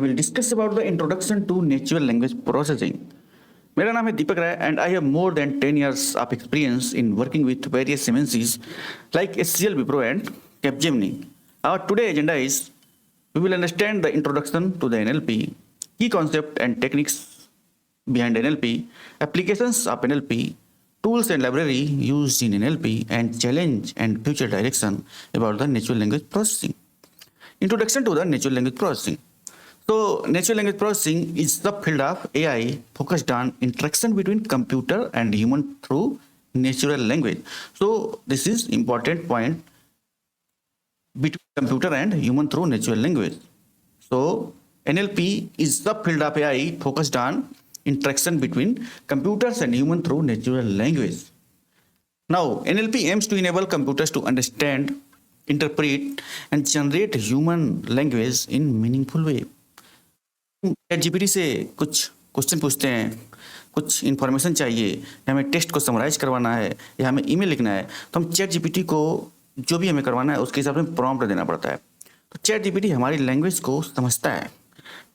We'll discuss about the introduction to natural language processing. मेरा नाम है Deepak Rai and I have more than 10 years of experience in working with various MNCs like SCL Wipro and Capgemini. Our today agenda is we will understand the introduction to the NLP, key concept and techniques behind NLP, applications of NLP, tools and library used in NLP, and challenge and future direction about the natural language processing. Introduction to the natural language processing. So, natural language processing is the field of AI focused on interaction between computer and human through natural language. So, this is important point between computer and human through natural language. So, NLP is the field of AI focused on interaction between computers and human through natural language. Now, NLP aims to enable computers to understand, interpret, and generate human language in meaningful way. Chat GPT से कुछ question पूछते हैं, कुछ information चाहिए, या हमें text को summarise करवाना है, या हमें ईमेल लिखना है, तो हम चैट जीपीटी को जो भी हमें करवाना है उसके हिसाब से प्रॉम्प्ट देना पड़ता है. तो चैट जीपीटी हमारी लैंग्वेज को समझता है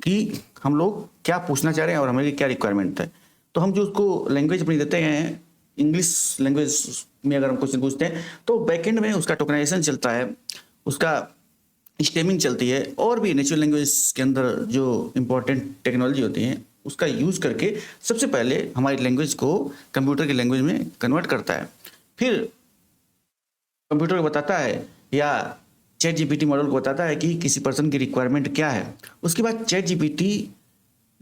कि हम लोग क्या पूछना चाह रहे हैं और हमारी क्या रिक्वायरमेंट है. तो हम जो उसको लैंग्वेज अपनी देते हैं, इंग्लिश लैंग्वेज में अगर हम क्वेश्चन पूछते हैं तो बैकएंड में उसका टोकनाइजेशन चलता है, उसका स्टेमिंग चलती है, और भी नेचुरल लैंग्वेज के अंदर जो इम्पोर्टेंट टेक्नोलॉजी होती है उसका यूज़ करके सबसे पहले हमारी लैंग्वेज को कंप्यूटर की लैंग्वेज में कन्वर्ट करता है. फिर कंप्यूटर को बताता है या चैट जीपीटी मॉडल को बताता है कि किसी पर्सन की रिक्वायरमेंट क्या है. उसके बाद चैट जीपीटी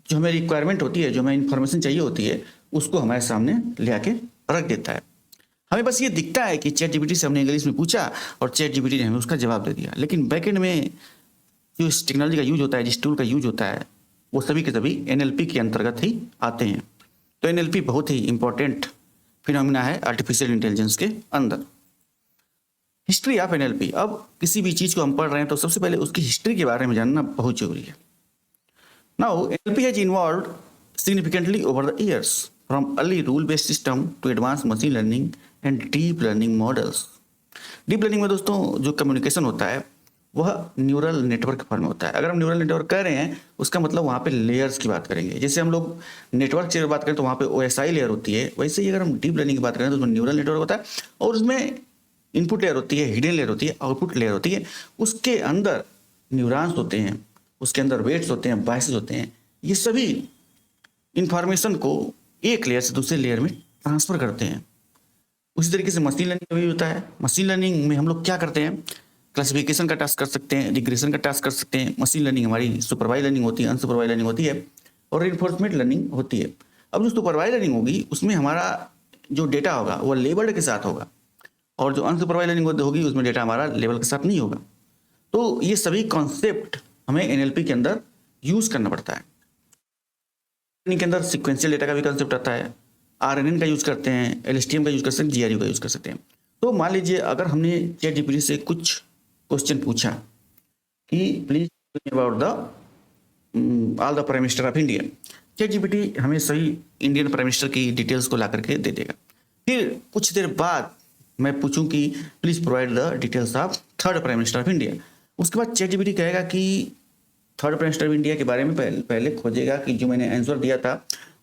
जो हमें रिक्वायरमेंट होती है, जो हमें इन्फॉर्मेशन चाहिए होती है, उसको हमारे सामने ले आके रख देता है. हमें बस ये दिखता है कि चैट जीपीटी से हमने इंग्लिश में पूछा और चैट जीपीटी ने हमें उसका जवाब दे दिया, लेकिन बैकएंड में जो इस टेक्नोलॉजी का यूज होता है, जिस टूल का यूज होता है, वो सभी के सभी एनएलपी के अंतर्गत ही आते हैं. तो एनएलपी बहुत ही इंपॉर्टेंट फिनोमिना है आर्टिफिशियल इंटेलिजेंस के अंदर. History of NLP. अब किसी भी चीज़ को हम पढ़ रहे हैं तो सबसे पहले उसकी हिस्ट्री के बारे में जानना बहुत जरूरी है. Now NLP has involved significantly over the years from early rule-based system to advanced machine learning and deep learning models. Deep learning में दोस्तों जो कम्युनिकेशन होता है वह न्यूरल नेटवर्क फॉर्म में होता है. अगर हम न्यूरल नेटवर्क कह रहे हैं उसका मतलब वहाँ पे लेयर्स की बात करेंगे. जैसे हम लोग नेटवर्क से बात करें तो वहाँ पे ओएसआई लेयर होती है, वैसे ही अगर हम डीप लर्निंग की बात करें तो उसमें न्यूरल नेटवर्क होता है और उसमें इनपुट लेयर होती है, हिडन लेयर होती है, आउटपुट लेयर होती है. उसके अंदर न्यूरॉन्स होते हैं, उसके अंदर वेट्स होते हैं, बायसेस होते हैं. ये सभी इंफॉर्मेशन को एक लेयर से दूसरे लेयर में ट्रांसफर करते हैं. उसी तरीके से मशीन लर्निंग भी होता है. मशीन लर्निंग में हम लोग क्या करते हैं, क्लासिफिकेशन का टास्क कर सकते हैं, रिग्रेशन का टास्क कर सकते हैं. मशीन लर्निंग हमारी सुपरवाइज लर्निंग होती है, अनसुपरवाइज लर्निंग होती है, और रिइंफोर्समेंट लर्निंग होती है. अब जो सुपरवाइज लर्निंग होगी उसमें हमारा जो डेटा होगा वो लेबल्ड के साथ होगा, और जो अनसुपरवाइज लर्निंग होगी उसमें डेटा हमारा लेबल के साथ नहीं होगा. तो ये सभी कॉन्सेप्ट हमें एनएलपी के अंदर यूज करना पड़ता है. के अंदर सिक्वेंशियल डेटा का भी कंसेप्ट आता है, आरएनएन का यूज करते हैं, एलएसटीएम का यूज कर सकते हैं, जीआरयू का यूज कर सकते हैं. तो मान लीजिए अगर हमने चैट जीपीटी से कुछ क्वेश्चन पूछा कि please about the all the prime minister of India, chat GPT हमें सही इंडियन प्राइम मिनिस्टर की डिटेल्स को ला करके दे देगा. फिर कुछ देर बाद मैं पूछूं कि please provide the details of third prime minister of India. उसके बाद चैट जीपीटी कहेगा कि third prime minister of India के बारे में पहले खोजेगा कि जो मैंने आंसर दिया था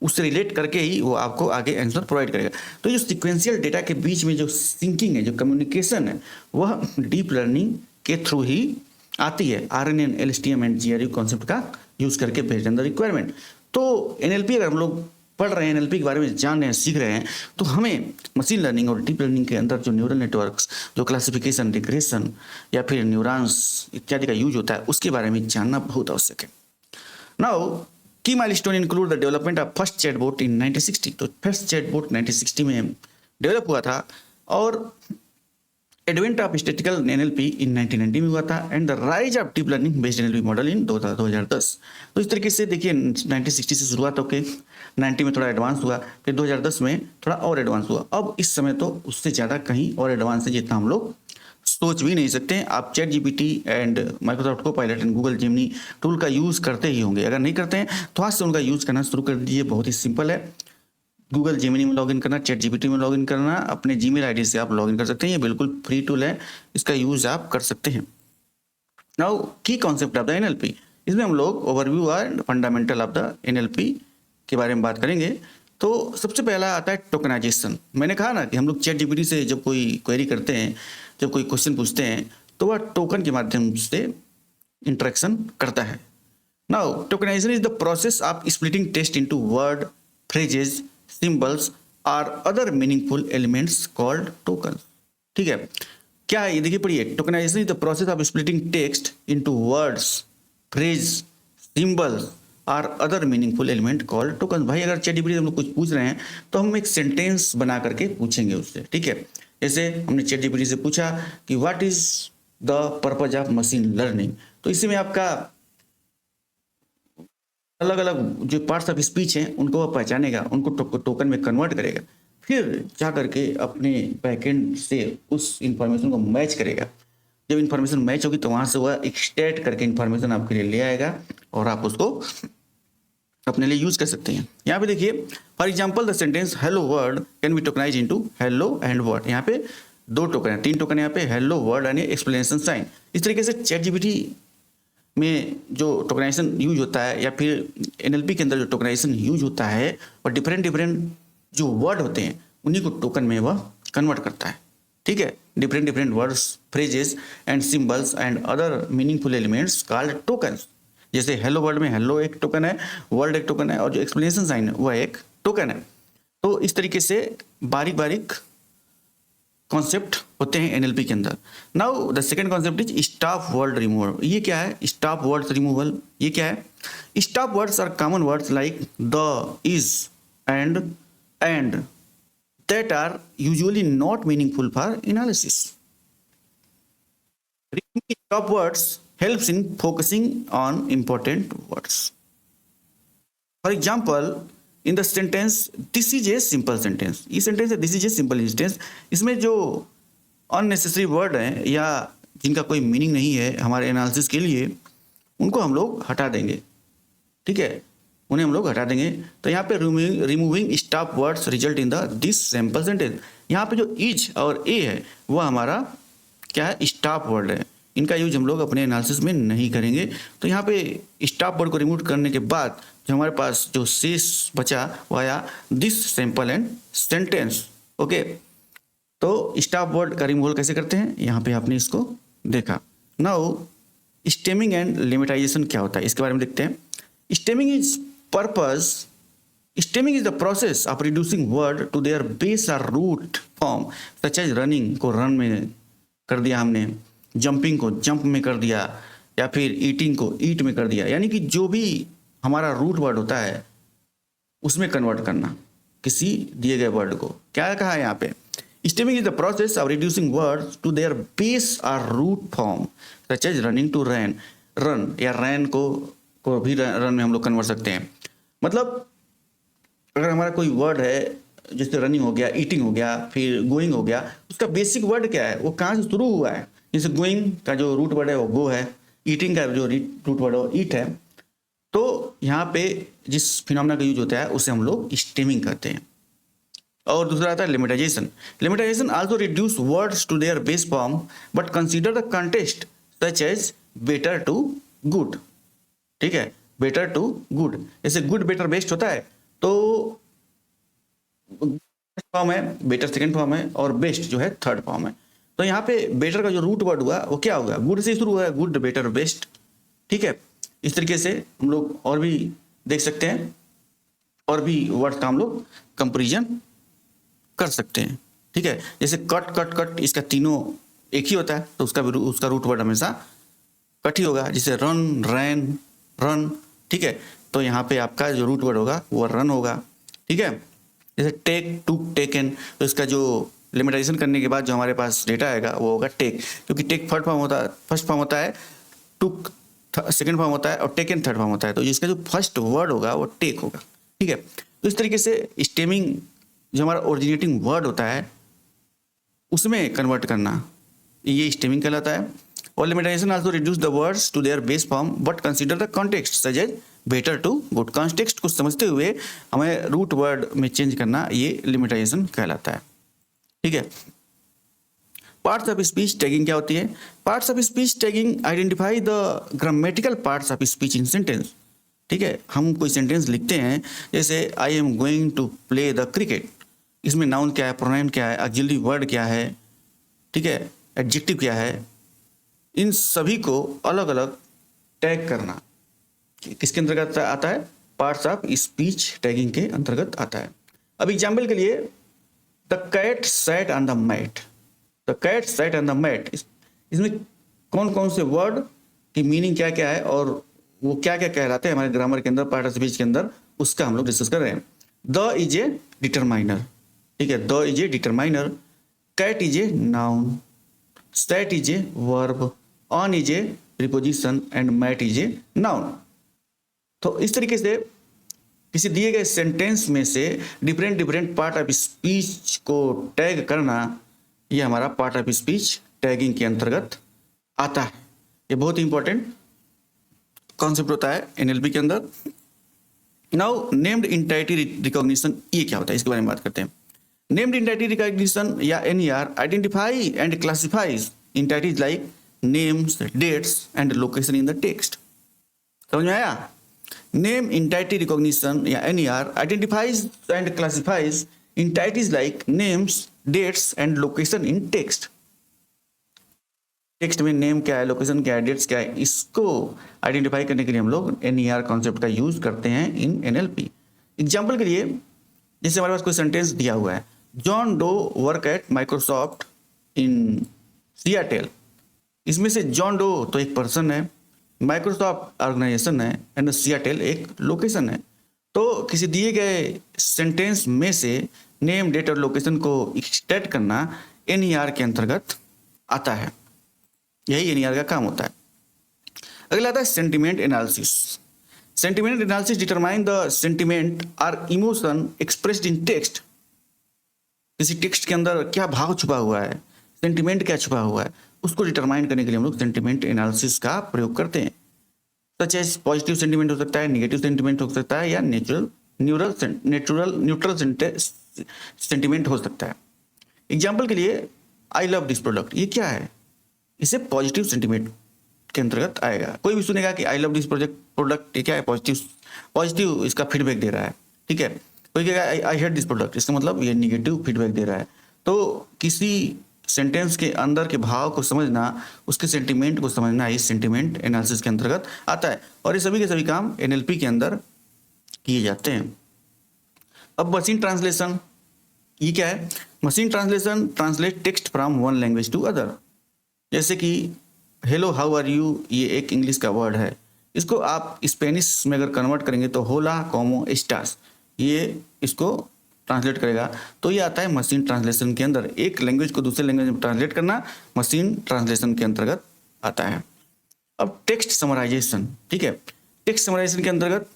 उससे रिलेट करके ही वो आपको आगे आंसर प्रोवाइड करेगा. तो जो सिक्वेंशियल डेटा के बीच में जो सिंकिंग है, जो कम्युनिकेशन है, वह डीप लर्निंग के थ्रू ही आती है. RNN, LSTM and GRU concept का यूज करके बेस्ड ऑन द रिक्वायरमेंट. तो एनएलपी अगर हम लोग पढ़ रहे हैं, एनएलपी के बारे में जान रहे हैं, सीख रहे हैं, तो हमें मशीन लर्निंग और डीप लर्निंग के अंदर जो न्यूरल नेटवर्क्स, जो क्लासिफिकेशन, रिग्रेशन या फिर न्यूरॉन्स इत्यादि का यूज होता है उसके बारे में जानना बहुत आवश्यक है. Now key milestone include the development of first chatbot in 1960. तो फर्स्ट चैटबॉट 1960 में डेवलप हुआ था, और advent of statical NLP in 1990 में हुआ था, and the rise of deep learning based NLP model in 2010. तो इस तरीके से देखिए 1960 से शुरुआत होकर 90 में थोड़ा एडवांस हुआ, फिर 2010 में थोड़ा और एडवांस हुआ. अब इस समय तो उससे ज़्यादा कहीं और एडवांस है जितना हम लोग सोच भी नहीं सकते हैं. आप chat GPT and Microsoft Copilot and Google Gemini tool का यूज़ करते ही होंगे. अगर नहीं करते हैं तो आज से उनका यूज़ करना शुरू कर दीजिए. बहुत ही सिंपल है. गूगल जेमिनी में लॉगिन करना, चैट जीपीटी में लॉगिन करना, अपने जीमेल आईडी से आप लॉगिन कर सकते हैं. ये बिल्कुल फ्री टूल है, इसका यूज़ आप कर सकते हैं. नाउ की कॉन्सेप्ट ऑफ द एनएलपी. इसमें हम लोग overview and fundamental of the NLP के बारे में बात करेंगे। तो सबसे पहला आता है टोकनाइजेशन। मैंने कहा ना कि हम लोग चैट जीपीटी से जब कोई क्वेरी करते हैं, जब कोई क्वेश्चन पूछते हैं, तो वह टोकन के माध्यम से इंटरेक्शन करता है। Now tokenization is the process of splitting text into word, phrases, symbols और other meaningful elements called token. ठीक है, क्या है ये देखिए पढ़िए। Tokenization is the process of splitting text into words, phrase, symbols और other meaningful element called token. भाई अगर चैट जीपीटी से हम लोग कुछ पूछ रहे हैं तो हम एक सेंटेंस बना करके पूछेंगे उससे। ठीक है, जैसे हमने चैट जीपीटी से पूछा कि what is the purpose of machine learning, तो इसी में आपका अलग अलग जो पार्ट्स ऑफ स्पीच हैं उनको वह पहचानेगा, उनको टोकन में कन्वर्ट करेगा, फिर जा करके अपने बैकएंड से उस इंफॉर्मेशन को मैच करेगा। जब इंफॉर्मेशन मैच होगी तो वहाँ से वह एक्सट्रैक्ट करके इंफॉर्मेशन आपके लिए ले आएगा और आप उसको अपने लिए यूज कर सकते हैं। यहाँ पे देखिए for example the sentence hello world can be tokenise into hello and world. यहाँ पे 2 टोकन है, 3 टोकन यहाँ पे hello world and explanation sign. इस तरीके से चैट जीपीटी में जो टोकनाइजेशन यूज होता है या फिर एनएलपी के अंदर जो टोकनाइजेशन यूज होता है और डिफरेंट जो वर्ड होते हैं उन्हीं को टोकन में वह कन्वर्ट करता है। ठीक है, different words, phrases and symbols and other meaningful elements called tokens. जैसे हेलो वर्ड में हेलो एक टोकन है, वर्ड एक टोकन है और जो एक्सप्लेनेशन साइन है वह एक टोकन है। तो इस तरीके से बारीक बारीक कॉन्सेप्ट होते हैं एनएलपी के अंदर। Now the second concept is stop word removal. ये क्या है स्टॉप वर्ड्स रिमूवल? ये क्या है? Stop words are common words like the, is and that are usually not meaningful for analysis. Removing stop words helps in focusing on important words. For example, in the sentence this is a simple sentence, ये sentence है this is a simple sentence, इसमें जो unnecessary word हैं या जिनका कोई meaning नहीं है हमारे एनालिसिस के लिए, उनको हम लोग हटा देंगे। ठीक है, उन्हें हम लोग हटा देंगे। तो यहाँ पे removing stop words result in the this sample sentence. यहाँ पे जो इज और ए है वह हमारा क्या है स्टॉप वर्ड है, इनका यूज हम लोग अपने एनालिसिस में नहीं करेंगे। तो यहाँ पे स्टॉप वर्ड को रिमूव करने के बाद जो हमारे पास जो शेष बचा वो आया this sample and sentence. Okay, तो स्टॉप वर्ड का रिमूवल कैसे करते हैं यहाँ पे आपने इसको देखा। नाउ स्टेमिंग एंड लिमिटाइजेशन क्या होता है इसके बारे में देखते हैं। Stemming is purpose. Stemming is the process of reducing word to their base or root form, such as running को run में कर दिया हमने, jumping को jump में कर दिया, या फिर eating को eat में कर दिया। यानी कि जो भी हमारा रूट वर्ड होता है उसमें कन्वर्ट करना किसी दिए गए वर्ड को। क्या कहा है यहाँ पे? Stemming is the process of reducing words to their base or root form, such as running to run, run या ran को भी रन में हम लोग कन्वर्ट सकते हैं। मतलब अगर हमारा कोई वर्ड है जैसे रनिंग हो गया, ईटिंग हो गया, फिर गोइंग हो गया, उसका बेसिक वर्ड क्या है, वो कहाँ से शुरू हुआ है। जैसे गोइंग का जो रूट वर्ड है वो गो है, ईटिंग का जो रूट वर्ड है वो ईट है। तो यहाँ पे जिस फिनोमेना का यूज होता है उसे हम लोग स्टेमिंग कहते हैं। और दूसरा आता है lemmatization. Lemmatization also reduce words to their base form but consider the context such as better to good. ठीक है, बेटर टू गुड, जैसे गुड बेटर बेस्ट होता है तो फॉर्म है, बेटर सेकंड फॉर्म है और बेस्ट जो है थर्ड फॉर्म है। तो यहाँ पे बेटर का जो रूट वर्ड हुआ वो क्या होगा, गुड से शुरू हुआ है, गुड बेटर बेस्ट। ठीक है, इस तरीके से हम लोग और भी देख सकते हैं, और भी वर्ड का हम लोग कंपेरिजन कर सकते हैं। ठीक है, जैसे कट कट कट, इसका तीनों एक ही होता है तो उसका रूट वर्ड हमेशा कट ही होगा। जैसे रन, रैन, रन। ठीक है, तो यहाँ पे आपका जो रूट वर्ड होगा वो रन होगा। ठीक है, जैसे टेक, टू, टेकन, तो इसका जो लिमिटाइजेशन करने के बाद जो हमारे पास डेटा आएगा वो होगा टेक, क्योंकि टेक फर्स्ट फॉर्म होता है, टुक सेकंड फॉर्म होता है और टेकन थर्ड फॉर्म होता है। तो जिसका जो फर्स्ट वर्ड होगा वो टेक होगा। ठीक है, तो इस तरीके से स्टेमिंग जो हमारा ओरिजिनेटिंग वर्ड होता है उसमें कन्वर्ट करना, ये स्टेमिंग कहलाता है। और lemmatization also reduce the words to their base form but consider the context such as better to good. Context को समझते हुए हमें रूट वर्ड में चेंज करना, ये लिमिटाइजेशन कहलाता है। ठीक है, पार्ट्स ऑफ स्पीच टैगिंग क्या होती है? Parts of speech tagging identify the grammatical parts of speech in sentence. ठीक है, हम कोई सेंटेंस लिखते हैं, जैसे I am going to play the cricket, इसमें नाउन क्या है, प्रोनाउन क्या है, ऑक्सिलरी वर्ड क्या है, ठीक है, एडजेक्टिव क्या है, इन सभी को अलग अलग टैग करना किसके अंतर्गत आता है? पार्ट्स ऑफ स्पीच टैगिंग के अंतर्गत आता है। अब एग्जाम्पल के लिए, the cat sat on the mat, the cat sat on the mat, इसमें कौन कौन से वर्ड की मीनिंग क्या क्या है और वो क्या क्या कहलाते हैं हमारे ग्रामर के अंदर, पार्ट ऑफ स्पीच के अंदर, उसका हम लोग डिस्कस कर रहे हैं। द इज ए डिटरमाइनर, ठीक है, the is a determiner, cat is a noun, sat is a verb, on is a preposition and mat is a noun. तो इस तरीके से किसी दिए गए सेंटेंस में से different different part of speech को टैग करना, ये हमारा पार्ट ऑफ स्पीच टैगिंग के अंतर्गत आता है। ये बहुत ही इंपॉर्टेंट कॉन्सेप्ट होता है एनएलपी के अंदर। नाउ नेम्ड एंटिटी रिकॉग्निशन, ये क्या होता है, इसके बारे में बात करते हैं। नेम्ड एंटिटी रिकॉग्निशन या NER identify and classifies entities like names, dates and location in the text. समझ में आया? नेम एंटिटी रिकॉग्निशन या NER identifies and classifies entities like names, dates and location in text. Text में name क्या है, location क्या है, dates क्या है, इसको आइडेंटिफाई करने के लिए हम लोग एनईआर कॉन्सेप्ट का यूज करते हैं इन एनएलपी। एग्जाम्पल के लिए, जैसे हमारे पास कोई सेंटेंस दिया हुआ है, John Doe work at Microsoft in Seattle. इसमें से जॉन डो तो एक पर्सन है, माइक्रोसॉफ्ट ऑर्गेनाइजेशन है एंड सियाटेल एक लोकेशन है। तो किसी दिए गए सेंटेंस में से नेम, डेट और लोकेशन को एक्सट्रैक्ट करना एनईआर के अंतर्गत आता है। यही एनईआर का काम होता है। अगला आता है sentiment analysis. Sentiment analysis determine the sentiment are emotion expressed in text. किसी टेक्स्ट के अंदर क्या भाव छुपा हुआ है, सेंटिमेंट क्या छुपा हुआ है, उसको डिटरमाइन करने के लिए हम लोग सेंटिमेंट एनालिसिस का प्रयोग करते हैं। सच एज पॉजिटिव सेंटिमेंट हो सकता है, नेगेटिव सेंटिमेंट हो सकता है, या न्यूट्रल सेंटिमेंट हो सकता है। एग्जाम्पल के लिए, आई लव दिस प्रोडक्ट, ये क्या है? इसे पॉजिटिव सेंटिमेंट के अंतर्गत आएगा। कोई भी सुनेगा कि आई लव दिस प्रोडक्ट, ये क्या है? पॉजिटिव इसका फीडबैक दे रहा है, ठीक है। कोई कहेगा आई हेट दिस प्रोडक्ट, इसका मतलब ये निगेटिव फीडबैक दे रहा है। तो किसी सेंटेंस के अंदर के भाव को समझना, उसके सेंटिमेंट को समझना, इस सेंटिमेंट एनालिसिस के अंतर्गत आता है। और ये सभी के सभी काम एनएलपी के अंदर किए जाते हैं। अब मशीन ट्रांसलेशन, ये क्या है? Machine translation translate text from one language to other. जैसे कि हेलो हाउ आर यू, ये एक इंग्लिश का वर्ड है, इसको आप स्पेनिश में अगर कन्वर्ट करेंगे तो होला कॉमो स्टास, ये इसको ट्रांसलेट करेगा। तो ये आता है मशीन ट्रांसलेशन के अंदर। एक लैंग्वेज को दूसरे लैंग्वेज में ट्रांसलेट करना मशीन ट्रांसलेशन के अंतर्गत आता है। अब टेक्स्ट समराइजेशन, ठीक है। टेक्स्ट समराइजेशन के अंतर्गत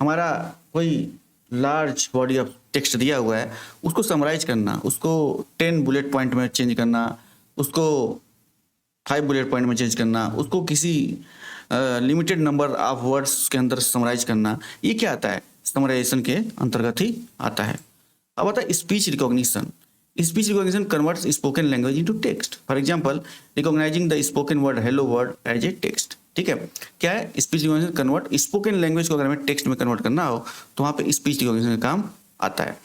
हमारा कोई लार्ज बॉडी ऑफ टेक्स्ट दिया हुआ है, उसको समराइज करना, उसको 10 बुलेट पॉइंट में चेंज करना, उसको 5 बुलेट पॉइंट में चेंज करना, उसको किसी लिमिटेड नंबर ऑफ वर्ड्स के अंदर समराइज करना, ये क्या आता है? समराइजेशन के अंतर्गत ही आता है। अब आता है speech recognition. Speech recognition converts spoken language into text. For example, recognising the spoken word hello world as a text, ठीक है। क्या है? Speech recognition convert spoken language को अगर हमें टेक्स्ट में कन्वर्ट करना हो तो वहाँ पे स्पीच रिकॉग्निशन का काम आता है।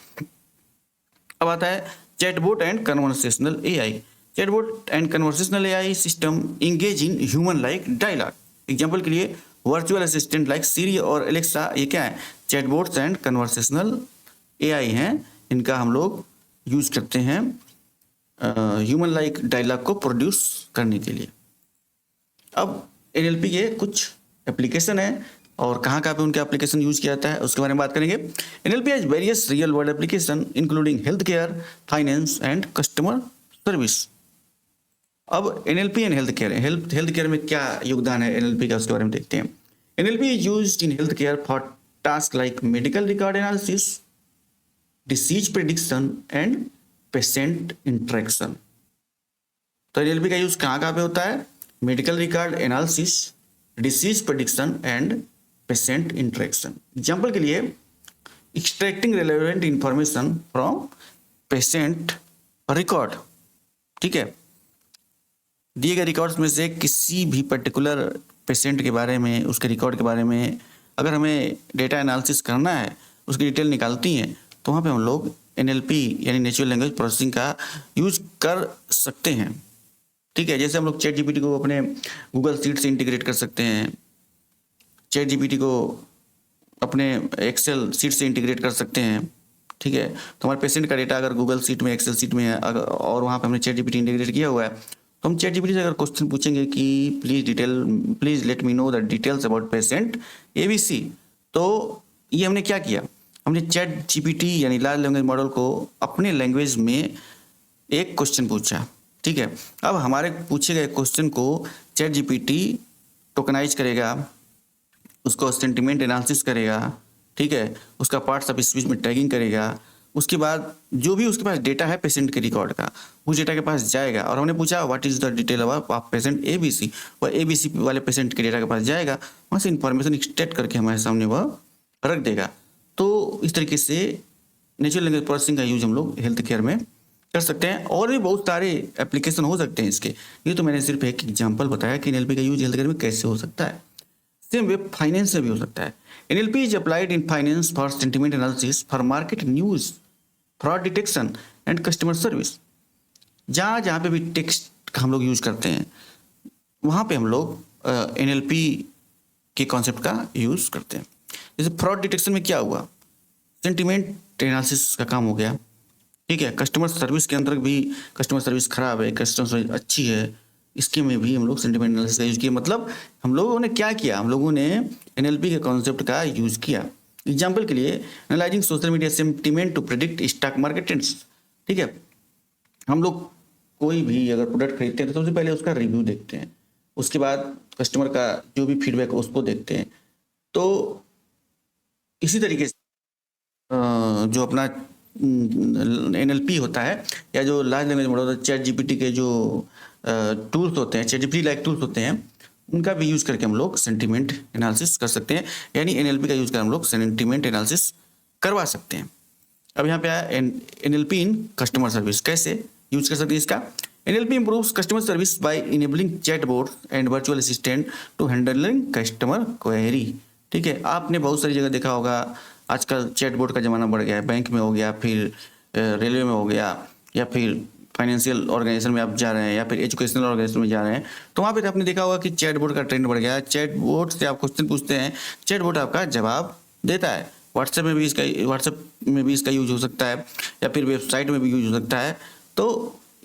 अब आता है chatbot and conversational AI. Chatbot and conversational AI system engage in human like dialogue. Example के लिए, वर्चुअल असिस्टेंट लाइक सीरी और एलेक्सा, ये क्या है? चैटबॉट्स एंड कन्वर्सेशनल एआई हैं, इनका हम लोग यूज करते हैं ह्यूमन लाइक डायलॉग को प्रोड्यूस करने के लिए। अब एनएलपी के कुछ एप्लीकेशन है और कहाँ कहाँ पे उनका एप्लीकेशन यूज किया जाता है उसके बारे में बात करेंगे। NLP has various real world application including health care, finance and customer service. अब एनएलपी एंड हेल्थ केयर में क्या योगदान है एनएलपी का, उसके बारे में देखते हैं। NLP is used in health care for task like medical record analysis, disease prediction and patient interaction. तो एनएलपी का यूज कहाँ पे होता है? Medical record analysis, disease prediction and patient interaction. Example के लिए, extracting relevant information from patient record, ठीक है। दिए गए रिकॉर्ड्स में से किसी भी पर्टिकुलर पेशेंट के बारे में, उसके रिकॉर्ड के बारे में अगर हमें डेटा एनालिसिस करना है, उसकी डिटेल निकालती हैं, तो वहाँ पे हम लोग NLP यानी नेचुरल लैंग्वेज प्रोसेसिंग का यूज कर सकते हैं। ठीक है, जैसे हम लोग चैट जीपीटी को अपने गूगल शीट से इंटीग्रेट कर सकते हैं, चैट जीपीटी को अपने एक्सेल शीट से इंटीग्रेट कर सकते हैं। ठीक है, तो हमारे पेशेंट का डेटा अगर गूगल शीट में, एक्सेल शीट में है और वहाँ पे हमने चैट जीपीटी इंटीग्रेट किया हुआ है, तो हम चैट जीपीटी से अगर क्वेश्चन पूछेंगे कि please let me know the details about patient ABC, तो ये हमने क्या किया, हमने चैट जीपीटी यानी लार्ज लैंग्वेज मॉडल को अपने लैंग्वेज में एक क्वेश्चन पूछा। ठीक है, अब हमारे पूछे गए क्वेश्चन को चैट जीपीटी टोकनाइज करेगा, उसको सेंटिमेंट एनालिसिस करेगा। ठीक है, उसका पार्ट्स ऑफ स्पीच में टैगिंग करेगा। उसके बाद जो भी उसके पास डेटा है पेशेंट के रिकॉर्ड का, उस डेटा के पास जाएगा और हमने पूछा what is the detail of patient ABC, वह ABC वाले पेशेंट के डेटा के पास जाएगा, वहाँ से इंफॉर्मेशन एक्सट्रैक्ट करके हमारे सामने वह रख देगा। तो इस तरीके से नेचुरल लैंग्वेज प्रोसेसिंग का यूज हम लोग हेल्थ केयर में कर सकते हैं, और भी बहुत सारे एप्लीकेशन हो सकते हैं इसके। ये तो मैंने सिर्फ एक एग्जाम्पल बताया कि NLP का यूज हेल्थ केयर में कैसे हो सकता है। सेम वे फाइनेंस में भी हो सकता है। NLP is applied in finance for sentiment analysis, for market news, fraud detection and customer service. जहाँ जहाँ पे भी टेक्स्ट का हम लोग यूज करते हैं, वहाँ पे हम लोग NLP के कॉन्सेप्ट का यूज करते हैं। जैसे फ्रॉड डिटेक्शन में क्या हुआ, सेंटिमेंट एनालिसिस का काम हो गया। ठीक है, कस्टमर सर्विस के अंदर भी कस्टमर सर्विस खराब है, कस्टमर सर्विस अच्छी है, इसके में भी हम लोग सेंटिमेंट एनालिसिस का यूज किया। मतलब हम लोगों ने क्या किया, हम लोगों ने NLP के कॉन्सेप्ट का यूज किया। एग्जाम्पल के लिए, analysing social media sentiment to predict stock market trends. ठीक है, हम लोग कोई भी अगर प्रोडक्ट खरीदते हैं तो सबसे पहले उसका रिव्यू देखते हैं, उसके बाद कस्टमर का जो भी फीडबैक है उसको देखते हैं। तो इसी तरीके से जो अपना NLP होता है या जो लार्ज लैंग्वेज मॉडल होता है, चैट जीपीटी के जो टूल्स होते हैं, चैट जीपीटी लाइक टूल्स होते हैं, उनका भी यूज़ करके हम लोग सेंटिमेंट एनालिसिस कर सकते हैं, यानी NLP का यूज़ कर हम लोग सेंटिमेंट एनालिसिस करवा सकते हैं। अब यहाँ पे आया NLP इन कस्टमर सर्विस, कैसे यूज कर सकते हैं इसका। NLP improves customer service by enabling chatbot and virtual assistant to handling customer query. ठीक है, आपने बहुत सारी जगह देखा होगा, आजकल चैटबॉट का ज़माना बढ़ गया है, बैंक में हो गया, फिर रेलवे में हो गया, या फिर फाइनेंशियल ऑर्गेनाइजेशन में आप जा रहे हैं, या फिर एजुकेशनल ऑर्गेनाइजेशन में जा रहे हैं, तो वहाँ पे आपने देखा होगा कि चैटबॉट का ट्रेंड बढ़ गया है। चैटबॉट से आप क्वेश्चन पूछते हैं, चैटबॉट आपका जवाब देता है। व्हाट्सएप में भी इसका यूज हो सकता है, या फिर वेबसाइट में भी यूज हो सकता है। तो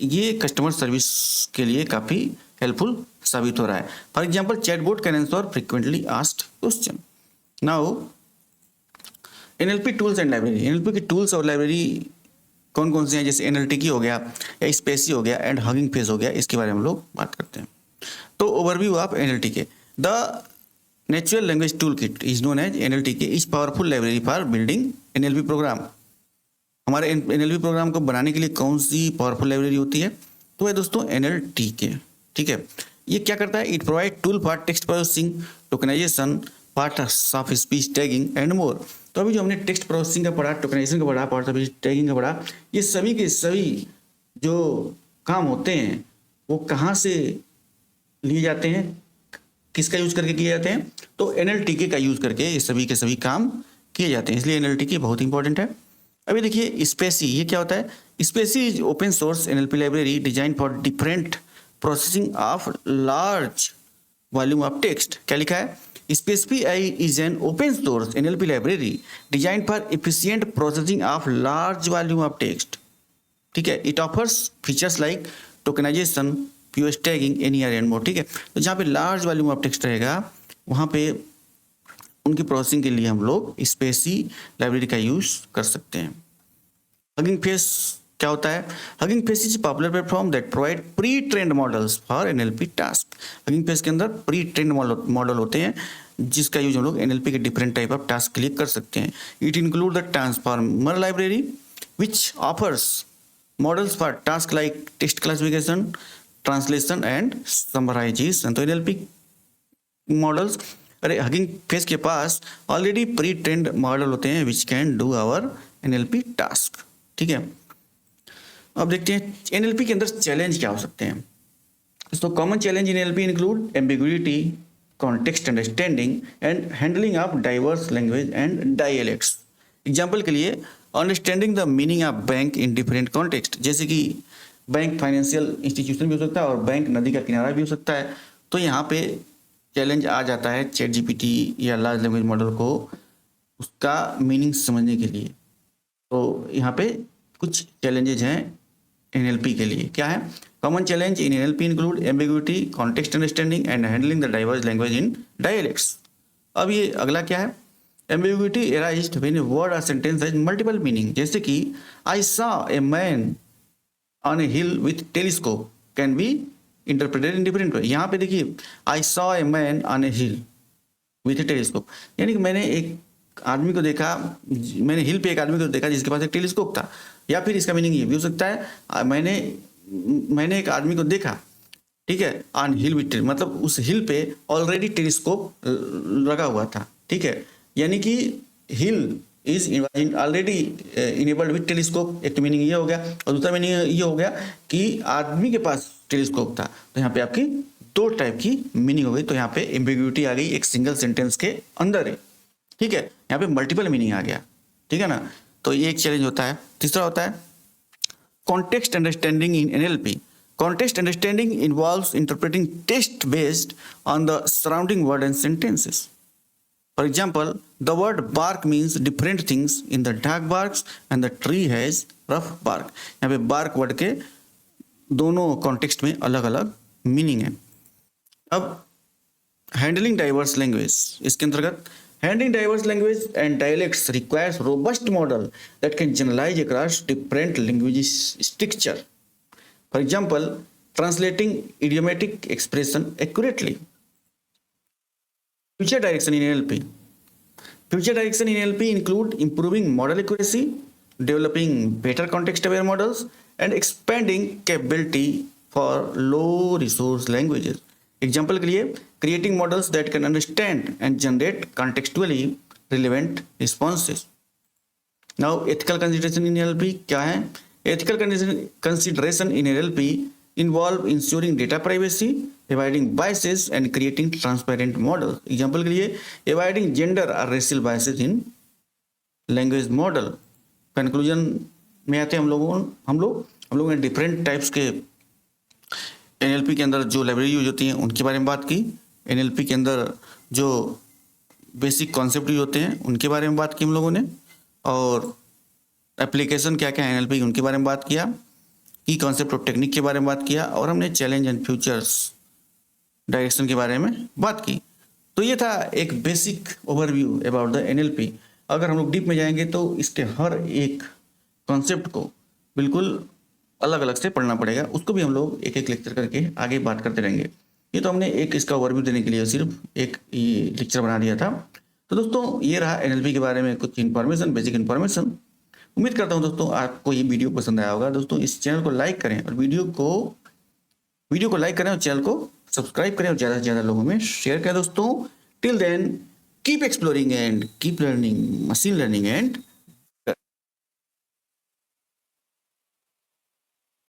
ये कस्टमर सर्विस के लिए काफ़ी हेल्पफुल साबित हो रहा है। For example, chatbot can answer frequently asked question. Now NLP tools and library. NLP की टूल्स और लाइब्रेरी कौन कौन से हैं, जैसे NLTK हो गया, या स्पेसी हो गया, एंड हगिंग फेस हो गया, इसके बारे में हम लोग बात करते हैं। तो overview of NLTK। The natural language tool kit is known as NLTK is powerful library for building NLP program. हमारे NLP प्रोग्राम को बनाने के लिए कौन सी पावरफुल लाइब्रेरी होती है, तो है दोस्तों NLTK। ठीक है, ये क्या करता है, it provide tool for text processing, tokenisation, parts of speech tagging and more. तो अभी जो हमने टेक्स्ट प्रोसेसिंग का पढ़ा, टोकनाइजेशन का पढ़ा, पार्ट्स ऑफ स्पीच टैगिंग का पढ़ा, ये सभी के सभी जो काम होते हैं वो कहाँ से लिए जाते हैं, किसका यूज करके किए जाते हैं, तो NLTK का यूज करके ये सभी के सभी काम किए जाते हैं, इसलिए NLTK बहुत इंपॉर्टेंट है। अभी देखिए स्पेसी, ये क्या होता है। SpaCy is open source NLP library design for different processing of large volume of text. क्या लिखा है, spaCy is an open source NLP library design for efficient processing of large volume of text. ठीक है, it offers features like tokenisation, POS tagging, NER and more. ठीक है, तो जहाँ पे लार्ज वॉल्यूम ऑफ टेक्स्ट रहेगा वहाँ पे उनकी प्रोसेसिंग के लिए हम लोग स्पेसी लाइब्रेरी का यूज कर सकते हैं। हगिंग फेस क्या होता है, hugging face is popular platform that provide pre trend models for NLP task. Hugging Face के अंदर प्री ट्रेंड मॉडल होते हैं जिसका यूज हम लोग NLP के डिफरेंट टाइप ऑफ टास्क के लिए कर सकते हैं। It include the transformer library which offers models for task like text classification, translation and summarization. तो NLP मॉडल्स, अरे हगिंग फेस के पास ऑलरेडी प्री ट्रेंड मॉडल होते हैं which can do our NLP task. ठीक है, अब देखते हैं NLP के अंदर चैलेंज क्या हो सकते हैं। So common challenge in NLP include ambiguity, context understanding, and handling of diverse language and dialects. Example के लिए understanding the meaning of bank in different context, जैसे कि बैंक फाइनेंशियल इंस्टीट्यूशन भी हो सकता है और बैंक नदी का किनारा भी हो सकता है। तो यहाँ पे चैलेंज आ जाता है चैट जीपीटी या लार्ज लैंग्वेज मॉडल को उसका मीनिंग समझने के लिए। तो यहाँ पे कुछ चैलेंजेज हैं एनएलपी के लिए। क्या है? Common challenge in NLP include ambiguity, context understanding and handling the diverse language in dialects. अब ये अगला क्या है? Ambiguity arised when a word और सेंटेंस हैज मल्टीपल मीनिंग, जैसे कि I saw a man on A hill with telescope can be interpreted in different way. यहाँ पे देखिए, I saw a man on A hill with A telescope, यानी कि मैंने एक आदमी को देखा, मैंने हिल पे एक आदमी को देखा जिसके पास एक टेलीस्कोप था। या फिर इसका मीनिंग ये भी हो सकता है मैंने एक आदमी को देखा, ठीक है, ऑन हिल विथ, मतलब उस हिल पे ऑलरेडी टेलीस्कोप लगा हुआ था, ठीक है, यानी कि hill is already enabled with telescope. एक तो मीनिंग ये हो गया, और दूसरा मीनिंग ये हो गया कि आदमी के पास टेलीस्कोप था। तो यहाँ पे आपकी दो टाइप की मीनिंग हो गई। तो यहाँ पे एम्बिग्यूटी आ गई एक सिंगल सेंटेंस के अंदर है, ठीक है, यहाँ पे मल्टीपल मीनिंग आ गया, ठीक है ना। तो ये एक चैलेंज होता है। तीसरा होता है context understanding in NLP. Context understanding involves interpreting text based on the surrounding word and sentences. For example, the word bark means different things in the dark barks and the tree has rough bark. यहाँ पे bark word के दोनों context में अलग अलग meaning है। अब handling diverse language, इसके अंतर्गत handling diverse language and dialects requires robust model that can generalize across different language structure. For example, translating idiomatic expression accurately. Future direction in NLP. Future direction in NLP include improving model accuracy, developing better context-aware models, and expanding capability for low-resource languages. Example के लिए, creating models that can understand and generate contextually relevant responses. Now, ethical consideration in NLP क्या है? Ethical consideration in NLP involve ensuring data privacy, avoiding biases and creating transparent models. Example के लिए, avoiding gender or racial biases in language model. Conclusion में आते हैं हम लोगों ने डिफरेंट टाइप्स के एनएलपी के अंदर जो लाइब्रेरी यूज होती हैं उनके बारे में बात की। एनएलपी के अंदर जो बेसिक कॉन्सेप्ट यूज होते हैं उनके बारे में बात की हम लोगों ने, और एप्लीकेशन क्या क्या है एनएलपी उनके बारे में बात किया, की कॉन्सेप्ट ऑफ टेक्निक के बारे में बात किया, और हमने चैलेंज एंड फ्यूचर्स डायरेक्शन के बारे में बात की। तो ये था एक basic overview about the NLP. अगर हम लोग डीप में जाएंगे तो इसके हर एक कॉन्सेप्ट को बिल्कुल अलग अलग से पढ़ना पड़ेगा, उसको भी हम लोग एक एक लेक्चर करके आगे बात करते रहेंगे। ये तो हमने एक इसका ओवरव्यू देने के लिए सिर्फ एक ये लेक्चर बना दिया था। तो दोस्तों, ये रहा एनएलपी के बारे में कुछ इन्फॉर्मेशन, बेसिक इन्फॉर्मेशन। उम्मीद करता हूँ दोस्तों आपको ये वीडियो पसंद आया होगा। दोस्तों, इस चैनल को लाइक करें और वीडियो को लाइक करें और चैनल को सब्सक्राइब करें और ज़्यादा से ज़्यादा लोगों में शेयर करें दोस्तों। Till then, keep exploring and keep learning machine learning and